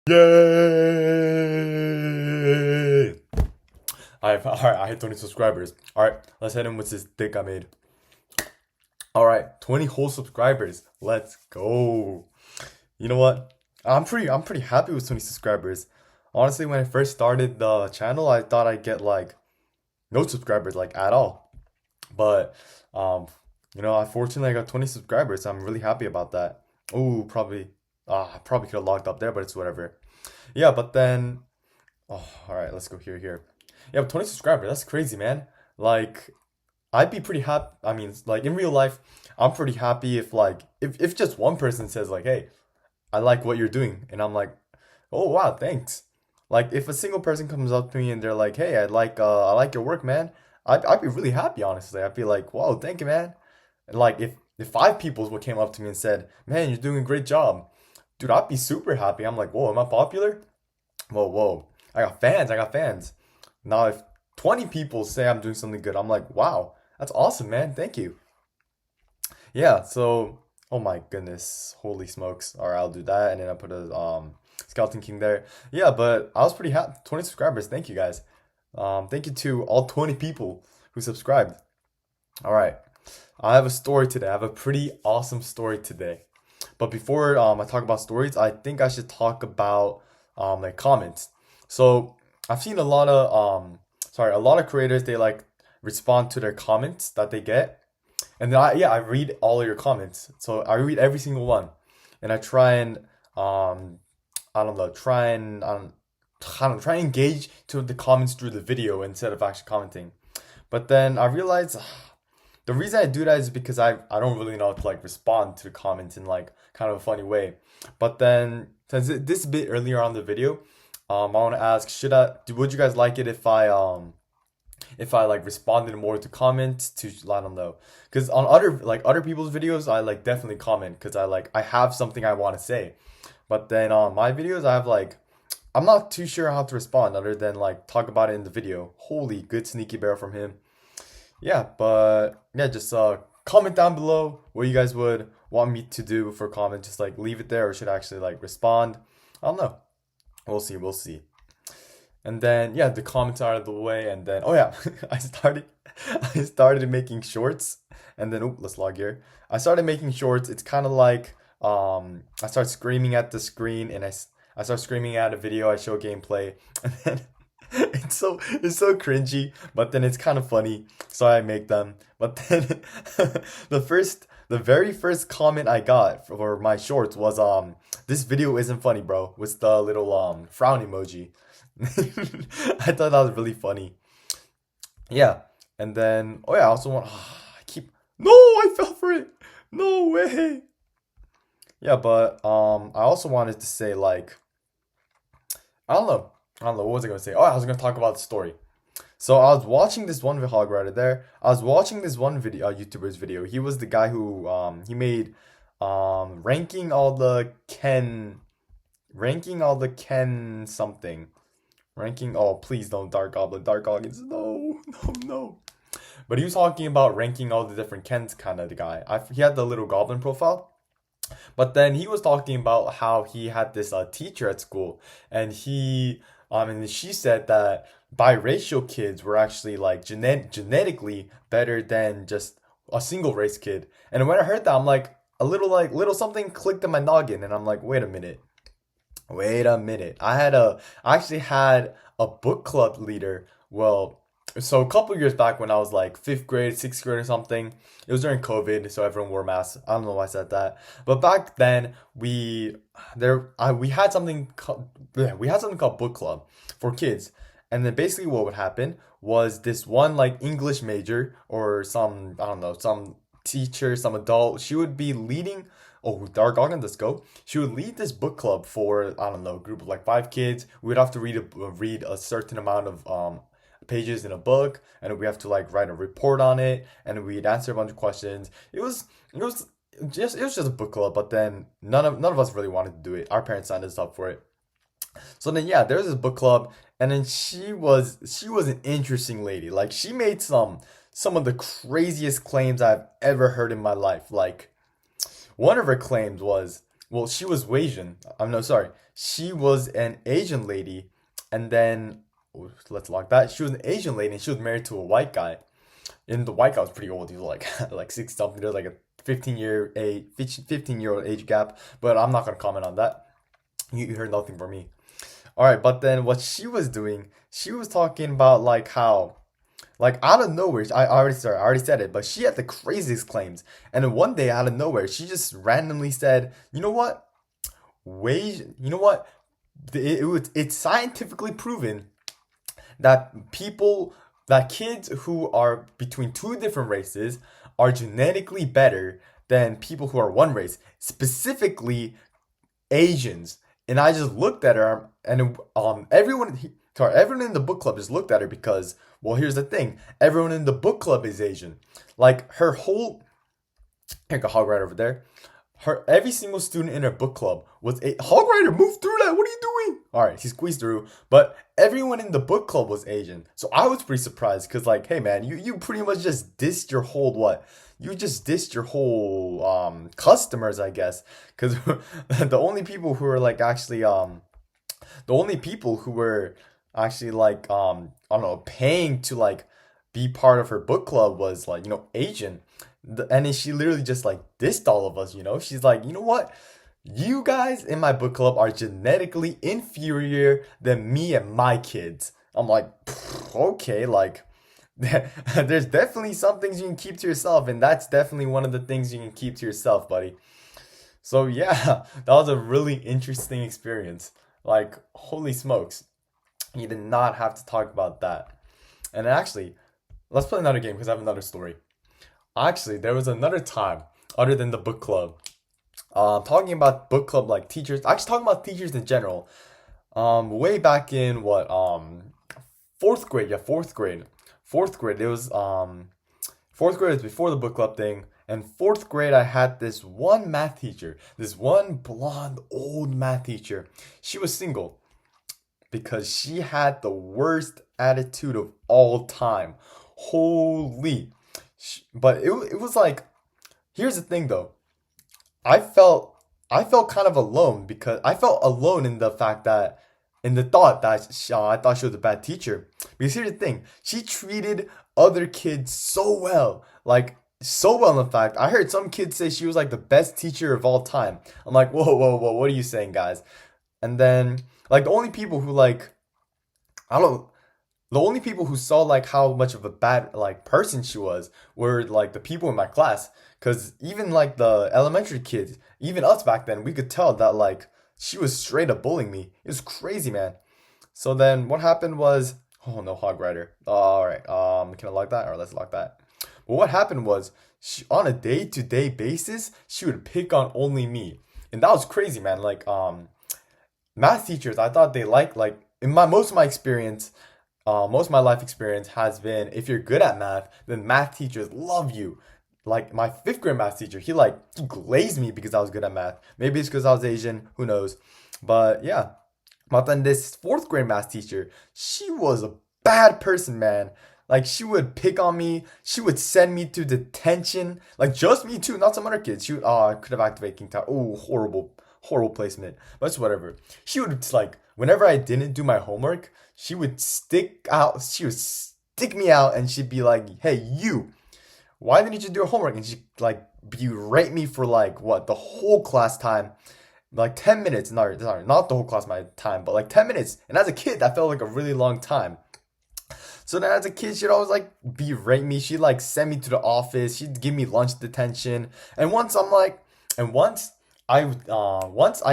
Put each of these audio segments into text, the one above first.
Yay! Alright, I hit 20 subscribers. Alright, let's hit him with this dick I made. Alright, 20 whole subscribers. Let's go. You know what? I'm pretty happy with 20 subscribers. Honestly, when I first started the channel, I thought I'd get like no subscribers, like at all. But um, unfortunately I got 20 subscribers. So I'm really happy about that. Oh, I probably could have logged up there, but it's whatever. Yeah, but then oh, all right, let's go here. Yeah, but 20 subscribers, that's crazy, man. Like, I'd be pretty happy. I mean, like in real life, I'm pretty happy if if just one person says like, "Hey, I like what you're doing," and I'm like, "Oh wow, thanks." Like if a single person comes up to me and they're like, "Hey, I like your work, man." I'd be really happy, honestly. I'd be like, "Whoa, thank you, man." And like if five people would came up to me and said, "Man, you're doing a great job," dude, I'd be super happy. I'm like, "Whoa, am I popular?" Whoa. I got fans. Now, if 20 people say I'm doing something good, I'm like, wow, that's awesome, man. Thank you. Yeah, so, oh my goodness. Holy smokes. All right, I'll do that. And then I put a Skeleton King there. Yeah, but I was pretty happy. 20 subscribers. Thank you guys. Thank you to all 20 people who subscribed. All right. I have a story today. I have a pretty awesome story today. But before I talk about stories, I think I should talk about like comments. So I've seen a lot of creators they like respond to their comments that they get, and then I read all of your comments. So I read every single one, and I try and um I don't know try and engage to the comments through the video instead of actually commenting. But then I realized the reason I do that is because I don't really know how to like respond to the comments in like kind of a funny way. But then since this is a bit earlier on the video, I want to ask, would you guys like it if I like responded more to comments to let them know? Because on other people's videos, I like definitely comment because I have something I want to say. But then on my videos, I have like I'm not too sure how to respond other than like talk about it in the video. Holy good sneaky barrel from him. Yeah, but yeah, just comment down below what you guys would want me to do for comment. Just like leave it there, or should I actually like respond? I don't know. We'll see. And then yeah, the comments are out of the way, and then oh yeah, I started making shorts, and then let's log here. I started making shorts. It's kind of like I start screaming at the screen, and I start screaming at a video. I show gameplay, and then it's so cringy, but then it's kind of funny, so I make them. But then the very first comment I got for my shorts was this video isn't funny, bro. With the little frown emoji. I thought that was really funny. Yeah, and then oh yeah, I also want. I keep no, I fell for it. No way. Yeah, but I also wanted to say like I don't know what was I gonna say. Oh, I was gonna talk about the story. So I was watching this one hog right there. I was watching this one video, YouTuber's video. He was the guy who he made ranking all the Ken something. Ranking oh please don't Dark Goblins no. But he was talking about ranking all the different Kens kind of the guy. He had the little goblin profile. But then he was talking about how he had this teacher at school, and and she said that biracial kids were actually like genetically better than just a single race kid. And when I heard that, I'm like little something clicked in my noggin, and I'm like, wait a minute. I actually had a book club leader. Well, so a couple years back when I was like fifth grade, sixth grade or something, it was during COVID, so everyone wore masks. I don't know why I said that, but back then we had something called book club for kids, and then basically what would happen was this one like English major or some I don't know some teacher, some adult, she would be leading. Oh, Dark Ogden, let's go. She would lead this book club for I don't know, a group of like five kids. We'd have to read a certain amount of pages in a book, and we have to like write a report on it, and we'd answer a bunch of questions. It was just a book club, but then none of us really wanted to do it. Our parents signed us up for it. So then yeah, there's this book club, and then she was an interesting lady. Like she made some of the craziest claims I've ever heard in my life. Like one of her claims was well, she was Asian. I'm no, sorry. She was an Asian lady, and then oh, let's lock that. She was an Asian lady, and she was married to a white guy. And the white guy was pretty old. He was like like 60 something. There's like a 15-year old age gap. But I'm not gonna comment on that. You heard nothing from me. All right, but then what she was doing, she was talking about like how like out of nowhere, I already said it, but she had the craziest claims. And then one day out of nowhere, she just randomly said, "You know what? You know what? It's scientifically proven that kids who are between two different races are genetically better than people who are one race, specifically Asians." And I just looked at her, and everyone in the book club just looked at her because, well, here's the thing: everyone in the book club is Asian. Like her whole, here, go hog right over there. Every single student in her book club was a hog rider. Move through that. What are you doing? All right, he squeezed through, but everyone in the book club was Asian. So I was pretty surprised because, like, hey man, you pretty much just dissed your whole what? You just dissed your whole customers, I guess, because the only people who were like actually the only people who were actually like I don't know, paying to like be part of her book club was like, Asian. And then she literally just like dissed all of us. She's like, you know what? You guys in my book club are genetically inferior than me and my kids. I'm like, okay, like there's definitely some things you can keep to yourself, and that's definitely one of the things you can keep to yourself, buddy. So yeah, that was a really interesting experience. Like, holy smokes. You did not have to talk about that. And actually, let's play another game because I have another story. Actually, there was another time other than the book club. Talking about book club like teachers, actually talking about teachers in general. Way back in what fourth grade, yeah, fourth grade. Fourth grade, it was fourth grade was before the book club thing. And fourth grade, I had this one math teacher, this one blonde old math teacher. She was single because she had the worst attitude of all time. Holy. But it was like, here's the thing though. I felt kind of alone because I felt alone in the fact that in the thought that I thought she was a bad teacher. Because here's the thing, she treated other kids so well, like so well. In fact, I heard some kids say she was like the best teacher of all time. I'm like, whoa, whoa, whoa, what are you saying, guys? And then like the only people who like I don't the only people who saw like how much of a bad like person she was were like the people in my class, because even like the elementary kids, even us back then, we could tell that like she was straight up bullying me. It was crazy, man. So then what happened was, oh no, hog rider. All right, can I lock that? Or let's lock that. But what happened was, on a day-to-day basis, she would pick on only me, and that was crazy, man. Like math teachers, I thought they like in my most of my experience, most of my life experience has been, if you're good at math, then math teachers love you. Like my fifth grade math teacher, he glazed me because I was good at math. Maybe it's because I was Asian, who knows? But yeah. But then this fourth grade math teacher, she was a bad person, man. Like she would pick on me. She would send me to detention. Like just me too, not some other kids. She would, I could have activated King Tower. Oh, horrible, horrible placement. But it's whatever. She would like whenever I didn't do my homework, she would stick out. She would stick me out, and she'd be like, "Hey, you, why didn't you do your homework?" And she like berate me for like what the whole class time, like 10 minutes. No, sorry, not the whole class my time, but like 10 minutes. And as a kid, that felt like a really long time. So then as a kid, she'd always like berate me. She'd like send me to the office. She'd give me lunch detention. And once I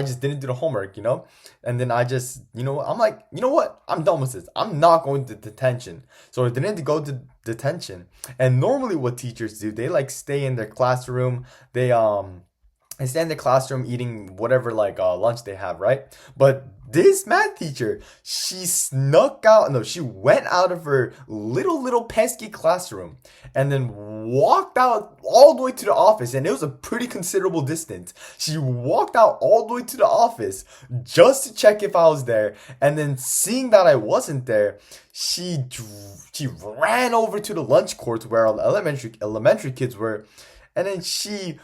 just didn't do the homework. And then I just, I'm like, you know what? I'm done with this. I'm not going to detention. So I didn't go to detention. And normally what teachers do, they like stay in their classroom. They stay in the classroom eating whatever like lunch they have, right? But this math teacher, she snuck out. No, she went out of her little pesky classroom and then walked out all the way to the office. And it was a pretty considerable distance. She walked out all the way to the office just to check if I was there. And then seeing that I wasn't there, she ran over to the lunch court where all the elementary kids were, and then she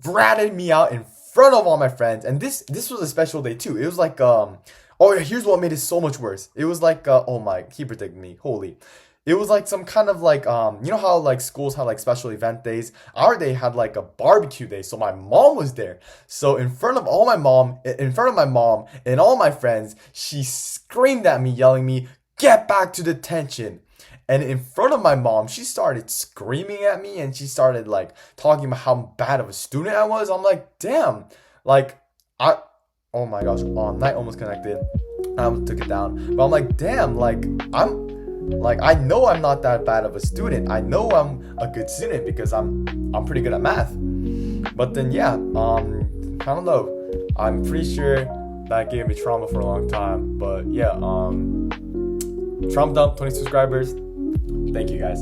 ratted me out in front of all my friends. And this was a special day too. It was like oh yeah, here's what made it so much worse. It was like oh my, he protected me. Holy. It was like some kind of like you know how like schools have like special event days? Our day had like a barbecue day, so my mom was there. So in front of my mom and all my friends, she screamed at me, yelling me, "Get back to detention." And in front of my mom, she started screaming at me and she started like talking about how bad of a student I was. I'm like, damn, like I oh my gosh, night almost connected. I almost took it down. But I'm like, damn, I know I'm not that bad of a student. I know I'm a good student because I'm pretty good at math. But then yeah, I don't know. I'm pretty sure that gave me trauma for a long time. But yeah, trauma dump, 20 subscribers. Thank you guys.